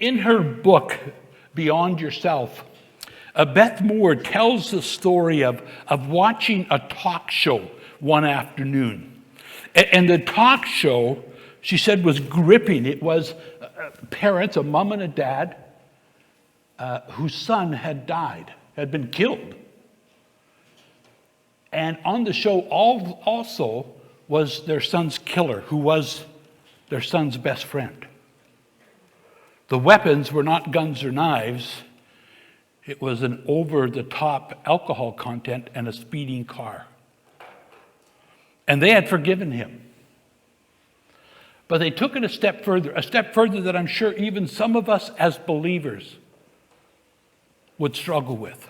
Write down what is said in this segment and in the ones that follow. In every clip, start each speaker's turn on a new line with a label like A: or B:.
A: In her book, Beyond Yourself, Beth Moore tells the story of watching a talk show one afternoon. And the talk show, she said, was gripping. It was parents, a mom and a dad, whose son had died, had been killed. And on the show also was their son's killer, who was their son's best friend. The weapons were not guns or knives. It was an over-the-top alcohol content and a speeding car. And they had forgiven him. But they took it a step further that I'm sure even some of us as believers would struggle with.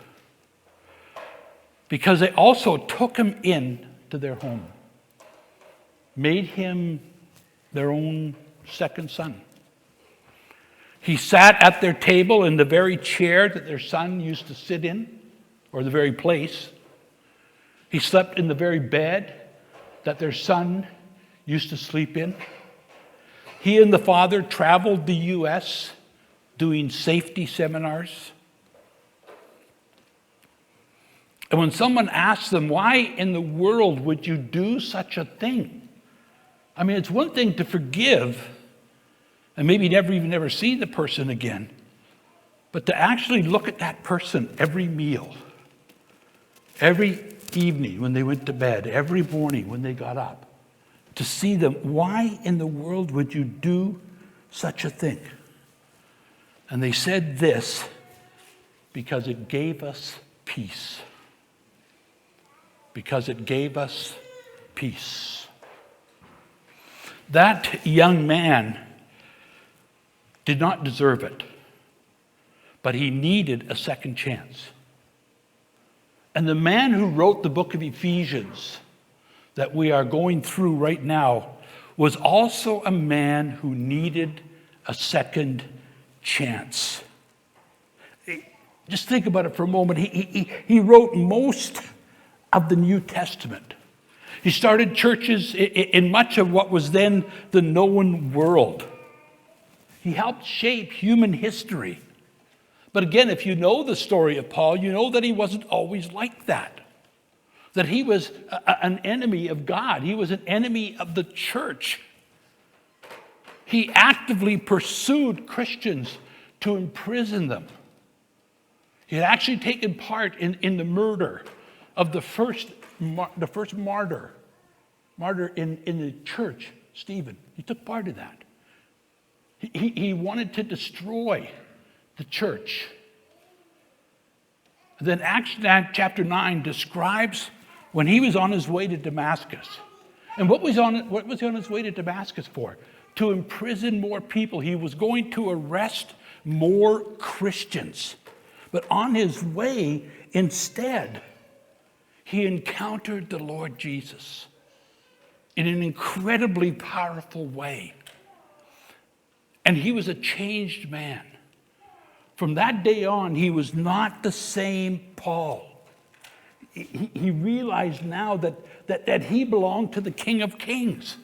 A: Because they also took him in to their home, made him their own second son. He sat at their table in the very chair that their son used to sit in, or the very place. He slept in the very bed that their son used to sleep in. He and the father traveled the U.S. doing safety seminars. And when someone asks them, why in the world would you do such a thing? I mean, it's one thing to forgive and maybe never see the person again, but to actually look at that person every meal, every evening when they went to bed, every morning when they got up, to see them, why in the world would you do such a thing? And they said this, because it gave us peace. Because it gave us peace. That young man did not deserve it, but he needed a second chance. And the man who wrote the book of Ephesians that we are going through right now was also a man who needed a second chance. Just think about it for a moment. He wrote most of the New Testament. He started churches in much of what was then the known world. He helped shape human history. But again, if you know the story of Paul, you know that he wasn't always like that. That he was an enemy of God. He was an enemy of the church. He actively pursued Christians to imprison them. He had actually taken part in the murder of the first martyr in the church, Stephen. He took part in that. He wanted to destroy the church. Then Acts chapter 9 describes when he was on his way to Damascus. And what was he on his way to Damascus for? To imprison more people. He was going to arrest more Christians. But on his way, instead, he encountered the Lord Jesus in an incredibly powerful way. And he was a changed man. From that day on, he was not the same Paul. He realized now that he belonged to the King of Kings.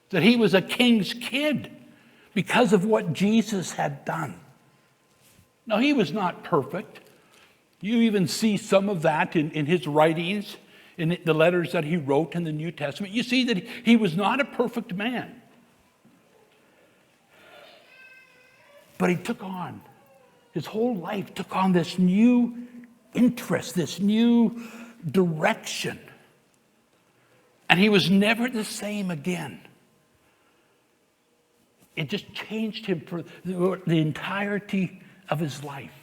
A: That he was a king's kid because of what Jesus had done. Now, he was not perfect. You even see some of that in his writings, in the letters that he wrote in the New Testament. You see that he was not a perfect man. But he took on, his whole life took on this new interest, this new direction. And he was never the same again. It just changed him for the entirety of his life.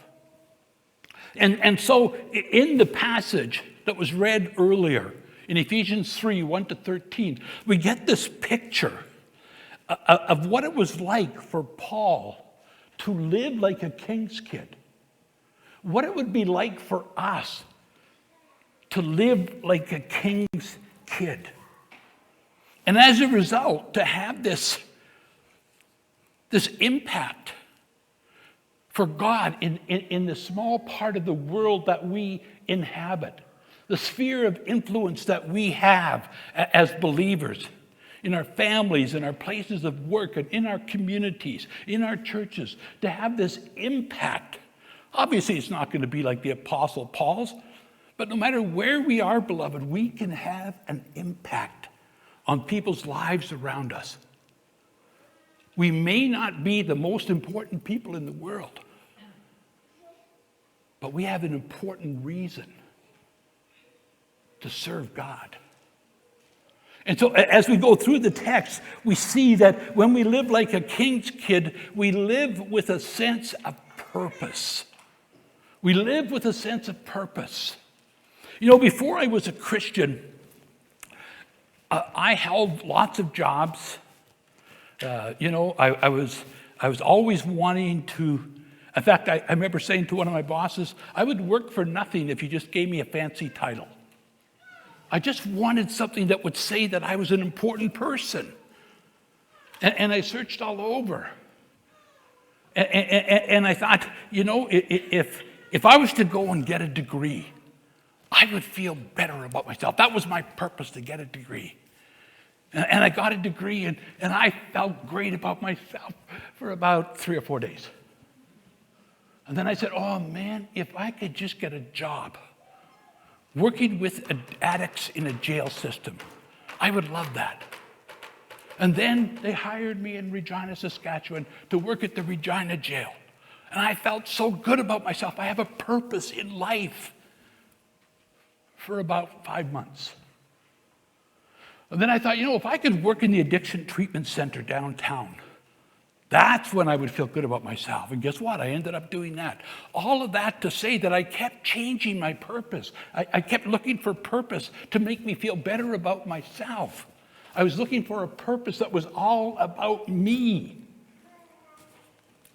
A: And so in the passage that was read earlier, in Ephesians 3, 1-13, we get this picture of what it was like for Paul to live like a king's kid. What it would be like for us to live like a king's kid. And as a result, to have this impact for God in the small part of the world that we inhabit, the sphere of influence that we have as believers. in our families, in our places of work, and in our communities, in our churches, to have this impact. Obviously, it's not going to be like the Apostle Paul's, but no matter where we are, beloved, we can have an impact on people's lives around us. We may not be the most important people in the world, but we have an important reason to serve God. And so as we go through the text, we see that when we live like a king's kid, we live with a sense of purpose. We live with a sense of purpose. You know, before I was a Christian, I held lots of jobs. I was always wanting to. In fact, I remember saying to one of my bosses, I would work for nothing if you just gave me a fancy title. I just wanted something that would say that I was an important person. And I searched all over. And I thought, if I was to go and get a degree, I would feel better about myself. That was my purpose, to get a degree. And I got a degree, and I felt great about myself for about 3 or 4 days. And then I said, oh man, if I could just get a job working with addicts in a jail system, I would love that. And then they hired me in Regina, Saskatchewan to work at the Regina jail. And I felt so good about myself. I have a purpose in life for about 5 months. And then I thought, if I could work in the addiction treatment center downtown, that's when I would feel good about myself. And guess what? I ended up doing that. All of that to say that I kept changing my purpose. I kept looking for purpose to make me feel better about myself. I was looking for a purpose that was all about me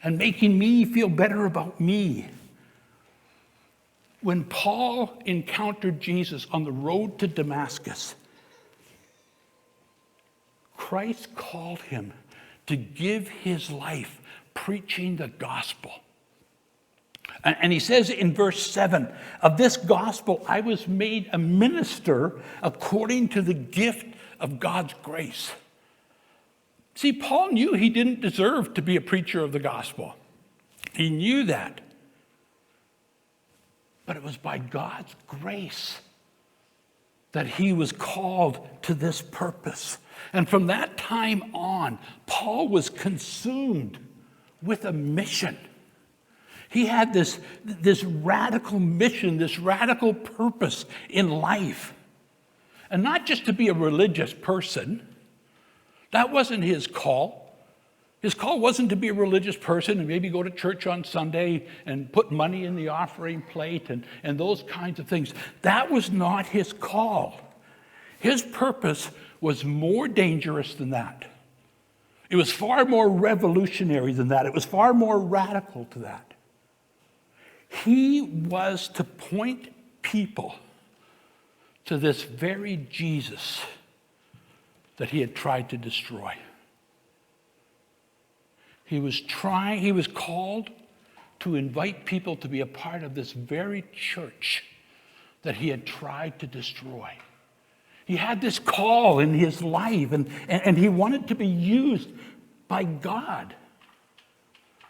A: and making me feel better about me. When Paul encountered Jesus on the road to Damascus, Christ called him to give his life preaching the gospel. And he says in verse 7, of this gospel I was made a minister according to the gift of God's grace. See, Paul knew he didn't deserve to be a preacher of the gospel. He knew that. But it was by God's grace that he was called to this purpose. And from that time on, Paul was consumed with a mission. He had this radical mission, this radical purpose in life. And not just to be a religious person. That wasn't his call. His call wasn't to be a religious person and maybe go to church on Sunday and put money in the offering plate and those kinds of things. That was not his call. His purpose was more dangerous than that. It was far more revolutionary than that. It was far more radical to that. He was to point people to this very Jesus that he had tried to destroy. He was called to invite people to be a part of this very church that he had tried to destroy. He had this call in his life, and he wanted to be used by God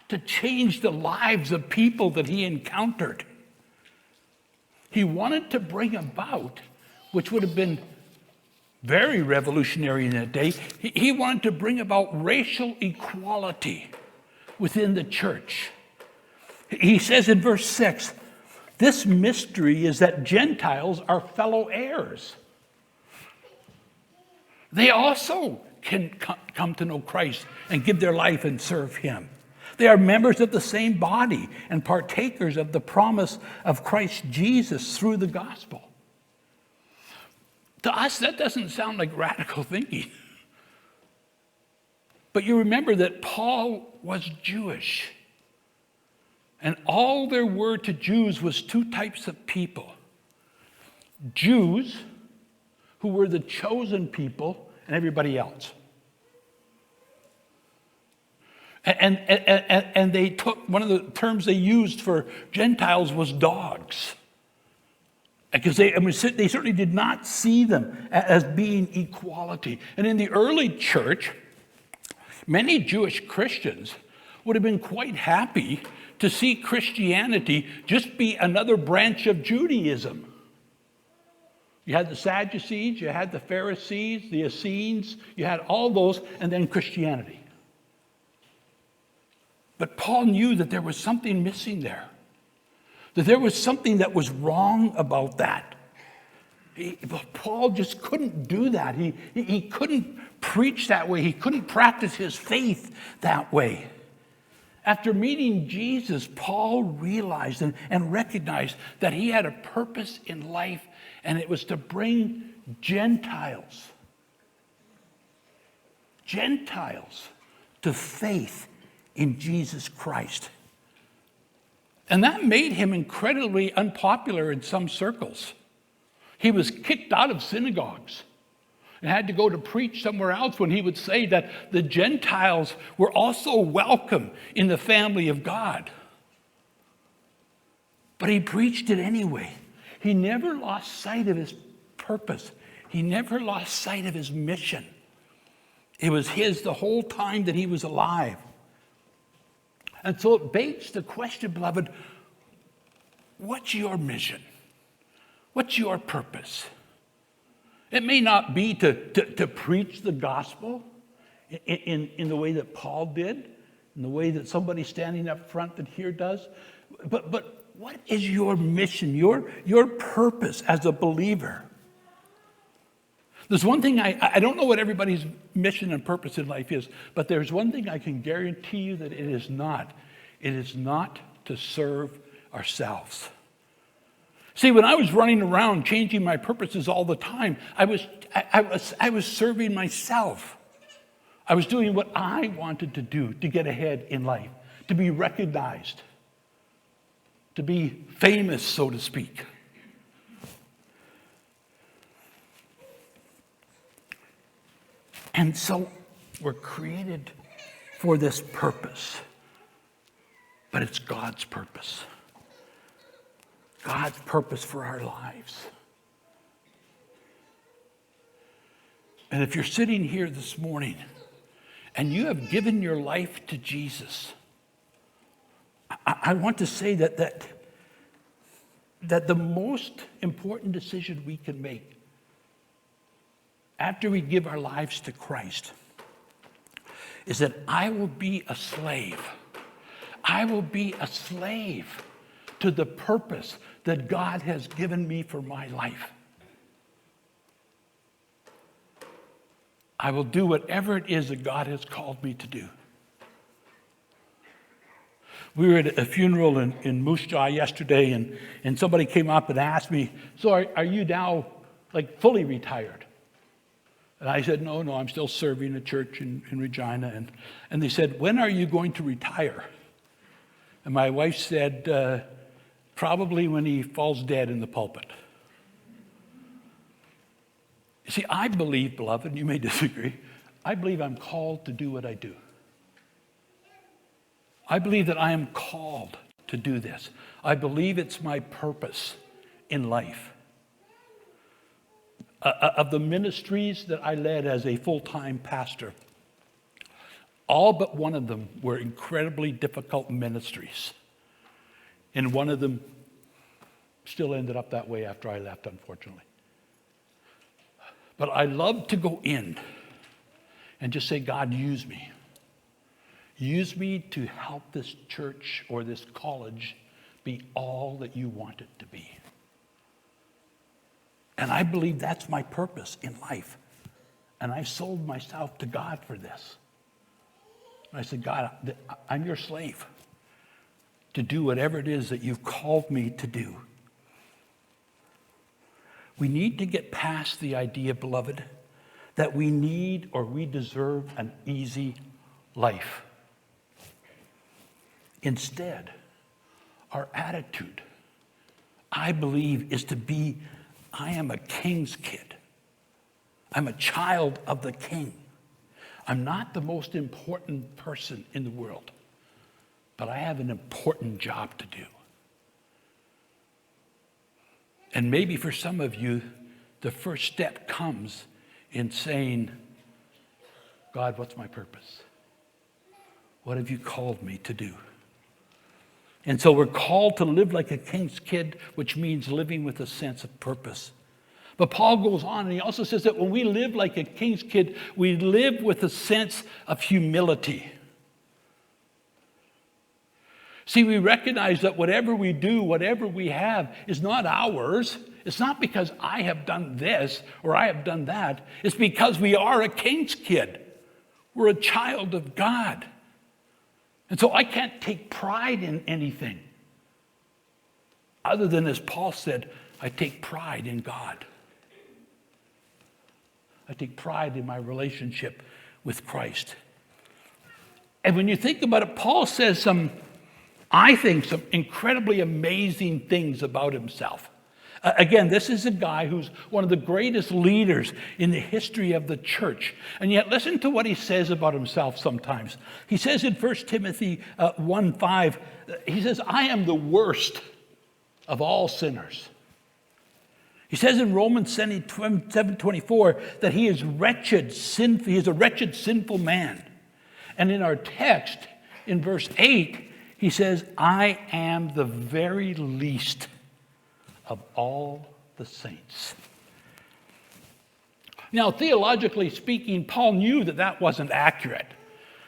A: to change the lives of people that he encountered. He wanted to bring about, which would have been very revolutionary in that day, he wanted to bring about racial equality within the church. He says in verse 6, this mystery is that Gentiles are fellow heirs. They also can come to know Christ and give their life and serve him. They are members of the same body and partakers of the promise of Christ Jesus through the gospel. To us, that doesn't sound like radical thinking. But you remember that Paul was Jewish. And all there were to Jews was two types of people. Jews, who were the chosen people, and everybody else. And they took, one of the terms they used for Gentiles was dogs. Because they certainly did not see them as being equality. And in the early church, many Jewish Christians would have been quite happy to see Christianity just be another branch of Judaism. You had the Sadducees, you had the Pharisees, the Essenes, you had all those, and then Christianity. But Paul knew that there was something missing there, that there was something that was wrong about that. Paul just couldn't do that. He couldn't preach that way. He couldn't practice his faith that way. After meeting Jesus, Paul realized and recognized that he had a purpose in life, and it was to bring Gentiles to faith in Jesus Christ. And that made him incredibly unpopular in some circles. He was kicked out of synagogues and had to go to preach somewhere else when he would say that the Gentiles were also welcome in the family of God. But he preached it anyway. He never lost sight of his purpose. He never lost sight of his mission. It was his the whole time that he was alive. And so it begs the question, beloved, what's your mission? What's your purpose? It may not be to preach the gospel in the way that Paul did, in the way that somebody standing up front that here does. But what is your mission, your purpose as a believer? There's one thing, I don't know what everybody's mission and purpose in life is, but there's one thing I can guarantee you that it is not. It is not to serve ourselves. See, when I was running around changing my purposes all the time, I was serving myself. I was doing what I wanted to do to get ahead in life, to be recognized, to be famous, so to speak. And so we're created for this purpose, but it's God's purpose. God's purpose for our lives. And if you're sitting here this morning and you have given your life to Jesus, I want to say that the most important decision we can make after we give our lives to Christ is that I will be a slave. I will be a slave to the purpose that God has given me for my life. I will do whatever it is that God has called me to do. We were at a funeral in Moose Jaw yesterday, and somebody came up and asked me, so are you now fully retired? And I said, no, I'm still serving a church in Regina. And they said, when are you going to retire? And my wife said, probably when he falls dead in the pulpit. You see, I believe, beloved, and you may disagree, I believe I'm called to do what I do. I believe that I am called to do this. I believe it's my purpose in life. Of the ministries that I led as a full-time pastor, all but one of them were incredibly difficult ministries. And one of them still ended up that way after I left, unfortunately. But I love to go in and just say, God, use me. Use me to help this church or this college be all that you want it to be. And I believe that's my purpose in life. And I sold myself to God for this. And I said, God, I'm your slave to do whatever it is that you've called me to do. We need to get past the idea, beloved, that we need or we deserve an easy life. Instead, our attitude, I believe, is to be, I am a king's kid. I'm a child of the king. I'm not the most important person in the world, but I have an important job to do. And maybe for some of you, the first step comes in saying, God, what's my purpose? What have you called me to do? And so we're called to live like a king's kid, which means living with a sense of purpose. But Paul goes on and he also says that when we live like a king's kid, we live with a sense of humility. See, we recognize that whatever we do, whatever we have, is not ours. It's not because I have done this or I have done that. It's because we are a king's kid. We're a child of God. And so I can't take pride in anything other than, as Paul said, I take pride in God. I take pride in my relationship with Christ. And when you think about it, Paul says some incredibly amazing things about himself. Again, this is a guy who's one of the greatest leaders in the history of the church. And yet, listen to what he says about himself sometimes. He says in 1 Timothy 1:5, he says, I am the worst of all sinners. He says in Romans 7:24 that he is he is a wretched, sinful man. And in our text, in verse 8, he says, I am the very least of all the saints. Now, theologically speaking, Paul knew that that wasn't accurate.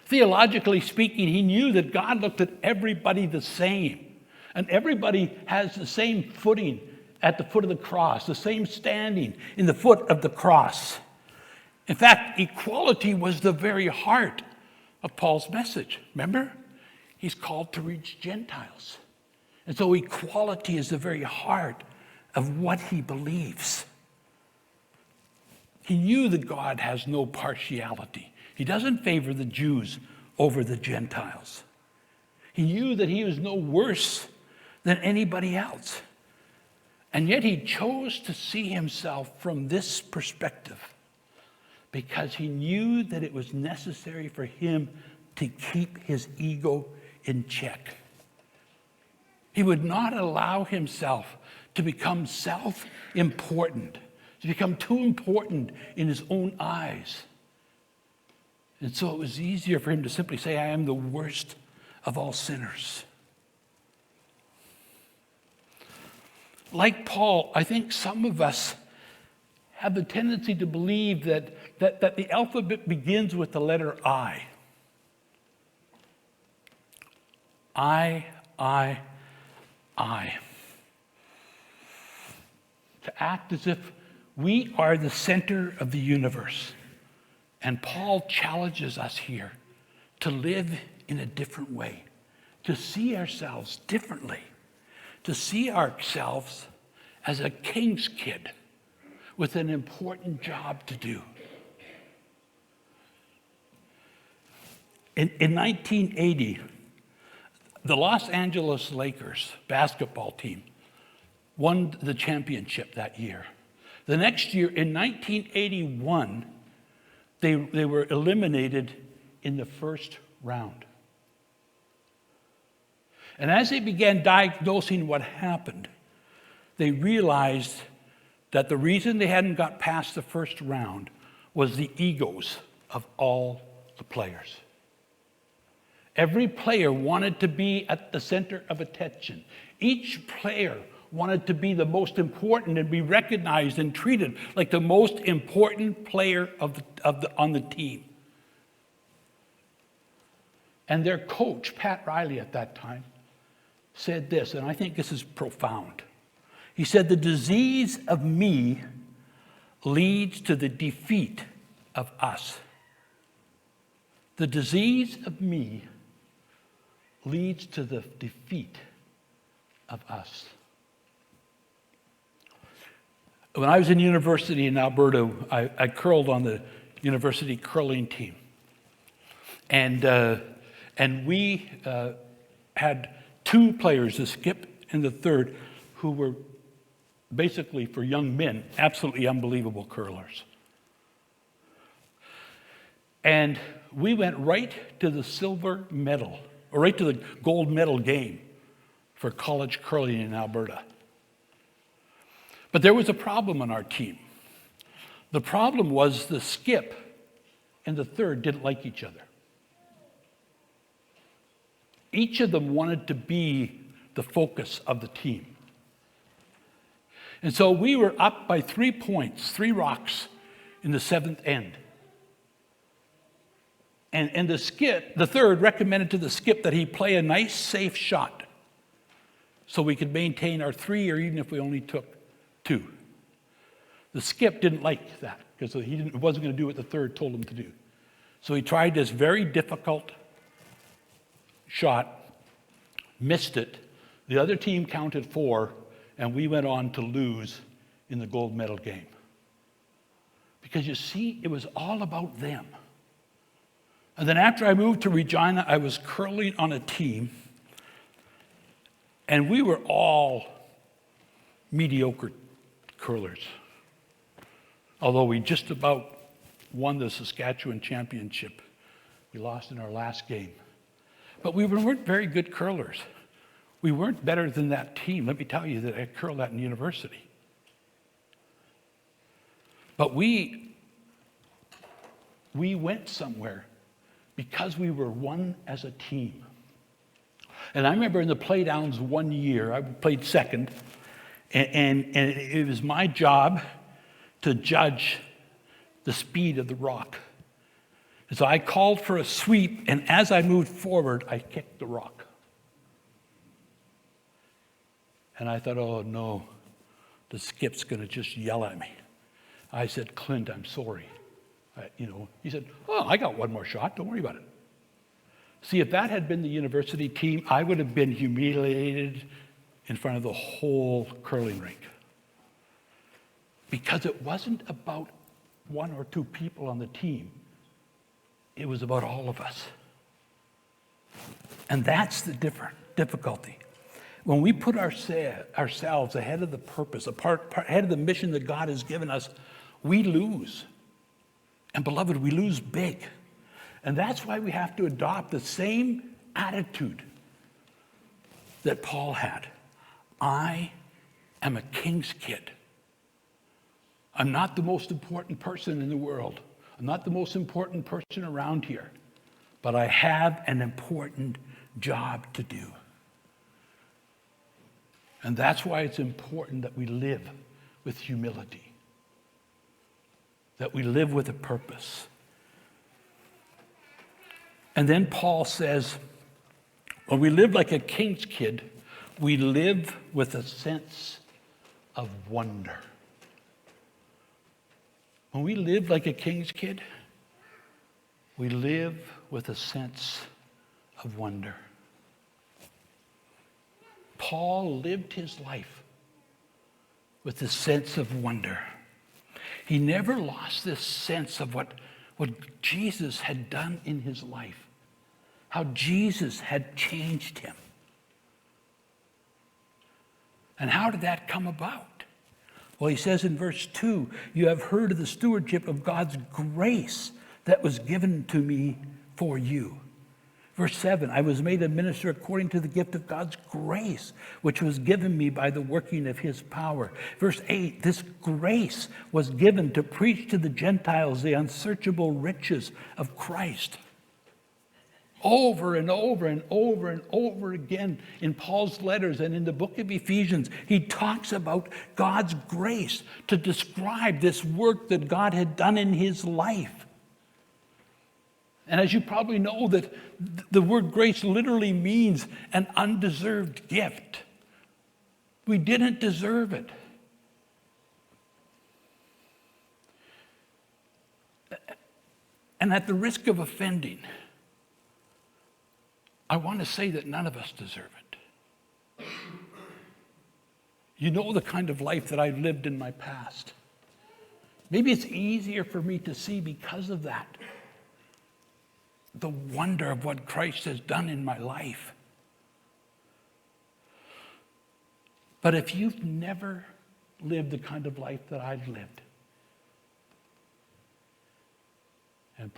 A: Theologically speaking, he knew that God looked at everybody the same. And everybody has the same footing at the foot of the cross, the same standing in the foot of the cross. In fact, equality was the very heart of Paul's message. Remember? He's called to reach Gentiles. And so equality is the very heart of what he believes. He knew that God has no partiality. He doesn't favor the Jews over the Gentiles. He knew that he was no worse than anybody else. And yet he chose to see himself from this perspective because he knew that it was necessary for him to keep his ego in check. He would not allow himself to become self-important, to become too important in his own eyes. And so it was easier for him to simply say, I am the worst of all sinners. Like Paul, I think some of us have the tendency to believe that the alphabet begins with the letter I. I. To act as if we are the center of the universe. And Paul challenges us here to live in a different way, to see ourselves differently, to see ourselves as a king's kid with an important job to do. In 1980, the Los Angeles Lakers basketball team won the championship that year. The next year, in 1981, they were eliminated in the first round. And as they began diagnosing what happened, they realized that the reason they hadn't got past the first round was the egos of all the players. Every player wanted to be at the center of attention. Each player wanted to be the most important and be recognized and treated like the most important player on the team. And their coach, Pat Riley at that time, said this, and I think this is profound. He said, the disease of me leads to the defeat of us. The disease of me leads to the defeat of us. When I was in university in Alberta, I curled on the university curling team. And we had two players, the skip and the third, who were basically, for young men, absolutely unbelievable curlers. And we went right to the silver medal, or right to the gold medal game for college curling in Alberta. But there was a problem on our team. The problem was the skip and the third didn't like each other. Each of them wanted to be the focus of the team. And so we were up by 3 points, 3 rocks in the 7th end. And the third recommended to the skip that he play a nice, safe shot so we could maintain our 3, or even if we only took 2. The skip didn't like that because he wasn't going to do what the third told him to do. So he tried this very difficult shot, missed it. The other team counted 4, and we went on to lose in the gold medal game. Because you see, it was all about them. And then after I moved to Regina, I was curling on a team, and we were all mediocre curlers. Although we just about won the Saskatchewan championship. We lost in our last game. But we weren't very good curlers. We weren't better than that team. Let me tell you that I curled that in university. But we went somewhere because we were one as a team. And I remember in the playdowns one year, I played second, and it was my job to judge the speed of the rock. And so I called for a sweep, and as I moved forward, I kicked the rock. And I thought, oh no, the skip's going to just yell at me. I said, Clint, I'm sorry. He said, oh, I got one more shot. Don't worry about it. See, if that had been the university team, I would have been humiliated in front of the whole curling rink. Because it wasn't about 1 or 2 people on the team. It was about all of us. And that's the difficulty. When we put ourselves ahead of the purpose, ahead of the mission that God has given us, we lose. And beloved, we lose big. And that's why we have to adopt the same attitude that Paul had. I am a king's kid. I'm not the most important person in the world. I'm not the most important person around here. But I have an important job to do. And that's why it's important that we live with humility. That we live with a purpose. And then Paul says, when we live like a king's kid, we live with a sense of wonder. When we live like a king's kid, we live with a sense of wonder. Paul lived his life with a sense of wonder. He never lost this sense of what Jesus had done in his life, how Jesus had changed him. And how did that come about? Well, he says in verse 2, you have heard of the stewardship of God's grace that was given to me for you. Verse 7, I was made a minister according to the gift of God's grace, which was given me by the working of his power. Verse 8, this grace was given to preach to the Gentiles the unsearchable riches of Christ. Over and over and over and over again in Paul's letters and in the book of Ephesians, he talks about God's grace to describe this work that God had done in his life. And as you probably know, that the word grace literally means an undeserved gift. We didn't deserve it. And at the risk of offending, I want to say that none of us deserve it. You know the kind of life that I've lived in my past. Maybe it's easier for me to see because of that the wonder of what Christ has done in my life. But if you've never lived the kind of life that I've lived, and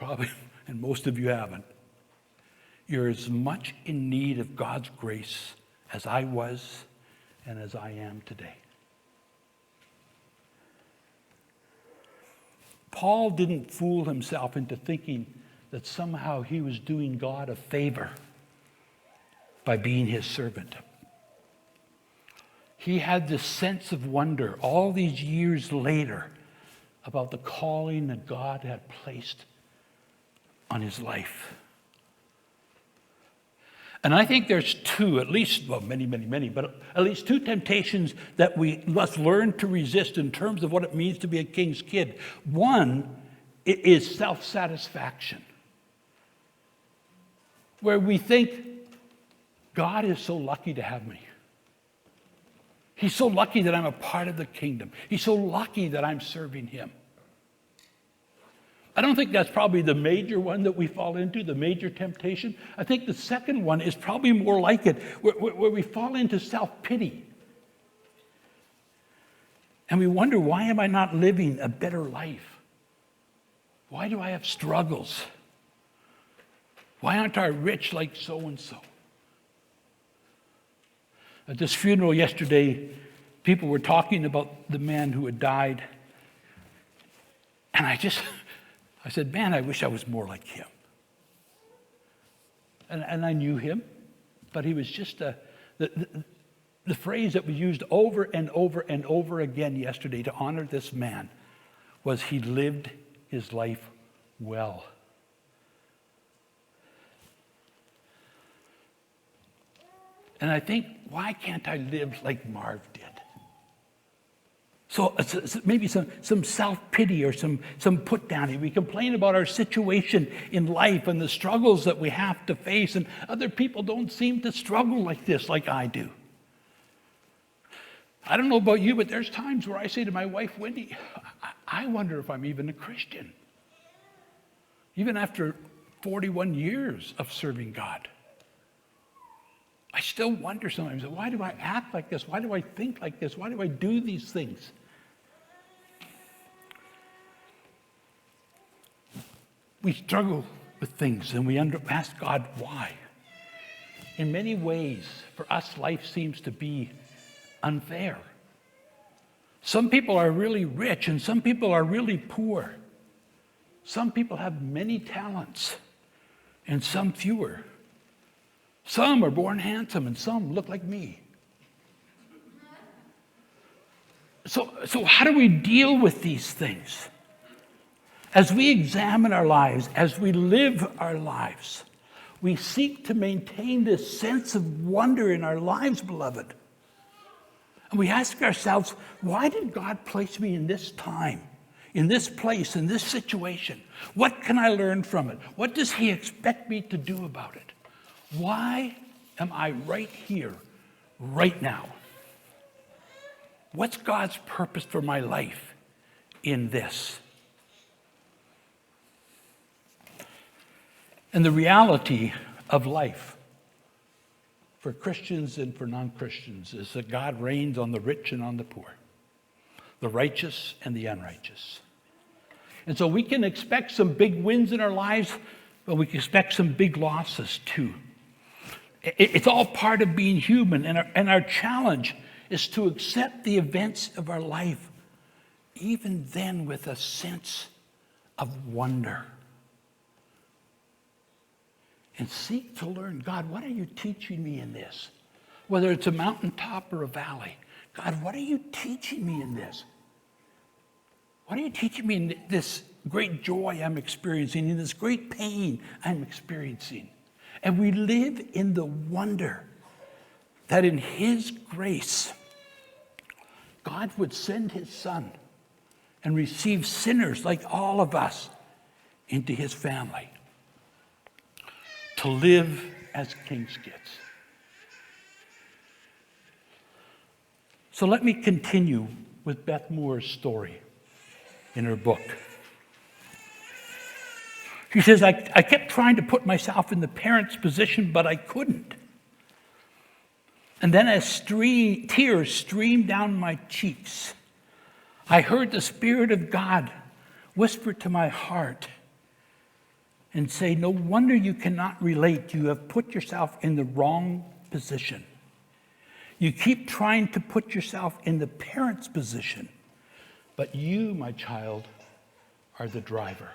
A: most of you haven't, you're as much in need of God's grace as I was and as I am today. Paul didn't fool himself into thinking that somehow he was doing God a favor by being his servant. He had this sense of wonder all these years later about the calling that God had placed on his life. And I think there's two, at least, well, many, but at least two temptations that we must learn to resist in terms of what it means to be a king's kid. One is self-satisfaction, where we think, God is so lucky to have me. He's so lucky that I'm a part of the kingdom. He's so lucky that I'm serving him. I don't think that's probably the major one that we fall into, the major temptation. I think the second one is probably more like it, where we fall into self-pity. And we wonder, why am I not living a better life? Why do I have struggles? Why aren't I rich like so-and-so? At this funeral yesterday, people were talking about the man who had died. And I said, man, I wish I was more like him. And I knew him, but he was just the phrase that was used over and over and over again yesterday to honor this man was he lived his life well. And I think, why can't I live like Marv did? So maybe some self-pity or some put-down. We complain about our situation in life and the struggles that we have to face, and other people don't seem to struggle like this, like I do. I don't know about you, but there's times where I say to my wife, Wendy, I wonder if I'm even a Christian. Even after 41 years of serving God. I still wonder sometimes, why do I act like this? Why do I think like this? Why do I do these things? We struggle with things and we ask God why. In many ways, for us, life seems to be unfair. Some people are really rich and some people are really poor. Some people have many talents and some fewer. Some are born handsome and some look like me. So how do we deal with these things? As we examine our lives, as we live our lives, we seek to maintain this sense of wonder in our lives, beloved. And we ask ourselves, why did God place me in this time, in this place, in this situation? What can I learn from it? What does he expect me to do about it? Why am I right here, right now? What's God's purpose for my life in this? And the reality of life for Christians and for non-Christians is that God reigns on the rich and on the poor, the righteous and the unrighteous. And so we can expect some big wins in our lives, but we can expect some big losses too. It's all part of being human, and our challenge is to accept the events of our life, even then with a sense of wonder. And seek to learn, God, what are you teaching me in this? Whether it's a mountaintop or a valley. God, what are you teaching me in this? What are you teaching me in this great joy I'm experiencing, in this great pain I'm experiencing? And we live in the wonder that in his grace, God would send his son and receive sinners like all of us into his family to live as king's kids. So let me continue with Beth Moore's story in her book. She says, I kept trying to put myself in the parent's position, but I couldn't. And then as tears streamed down my cheeks, I heard the Spirit of God whisper to my heart and say, no wonder you cannot relate. You have put yourself in the wrong position. You keep trying to put yourself in the parent's position, but you, my child, are the driver.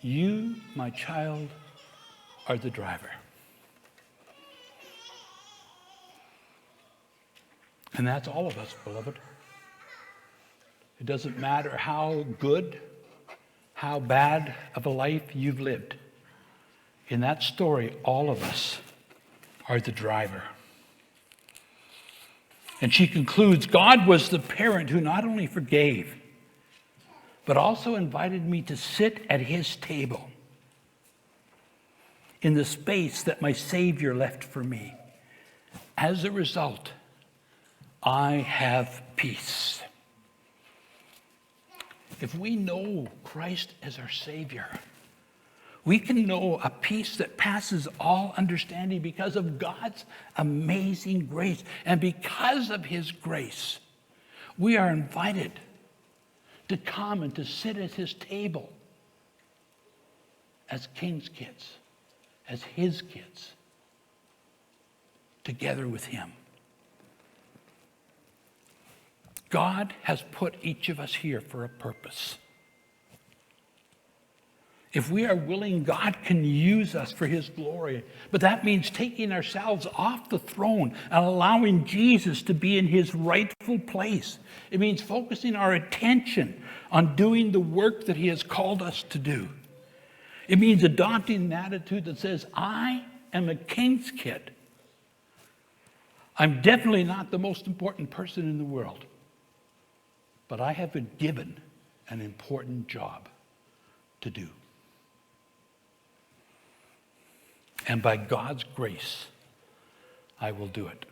A: You, my child, are the driver. And that's all of us, beloved. It doesn't matter how good, how bad of a life you've lived. In that story, all of us are the driver. And she concludes, God was the parent who not only forgave, but also invited me to sit at his table in the space that my Savior left for me. As a result, I have peace. If we know Christ as our Savior, we can know a peace that passes all understanding because of God's amazing grace. And because of his grace, we are invited to come and to sit at his table as king's kids, as his kids, together with him. God has put each of us here for a purpose. If we are willing, God can use us for his glory. But that means taking ourselves off the throne and allowing Jesus to be in his rightful place. It means focusing our attention on doing the work that he has called us to do. It means adopting an attitude that says, I am a king's kid. I'm definitely not the most important person in the world, but I have been given an important job to do. And by God's grace, I will do it.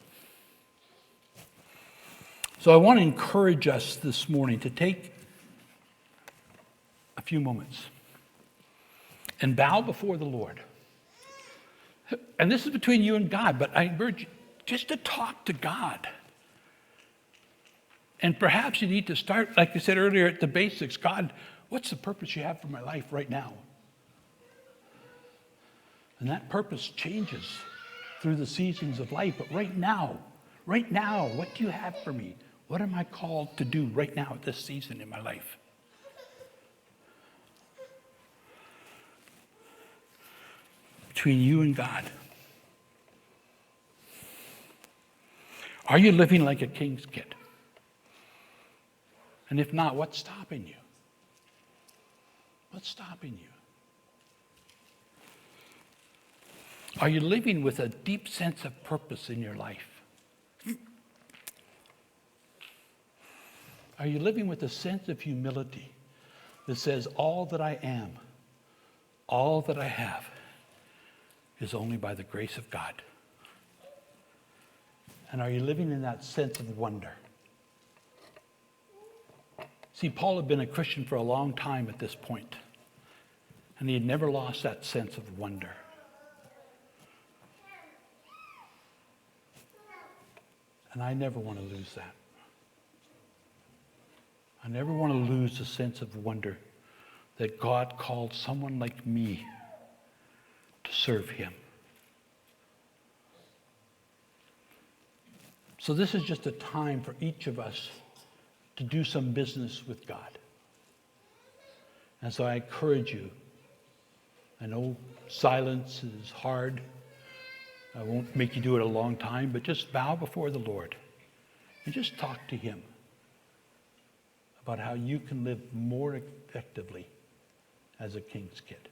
A: So I want to encourage us this morning to take a few moments and bow before the Lord. And this is between you and God, but I urge you just to talk to God. And perhaps you need to start, like I said earlier, at the basics. God, what's the purpose you have for my life right now? And that purpose changes through the seasons of life. But right now, what do you have for me? What am I called to do right now at this season in my life? Between you and God. Are you living like a king's kid? And if not, what's stopping you? What's stopping you? Are you living with a deep sense of purpose in your life? Are you living with a sense of humility that says all that I am, all that I have, is only by the grace of God? And are you living in that sense of wonder? See, Paul had been a Christian for a long time at this point, and he had never lost that sense of wonder. And I never want to lose that. I never want to lose the sense of wonder that God called someone like me to serve him. So this is just a time for each of us to do some business with God. And so I encourage you. I know silence is hard. I won't make you do it a long time, but just bow before the Lord and just talk to him about how you can live more effectively as a king's kid.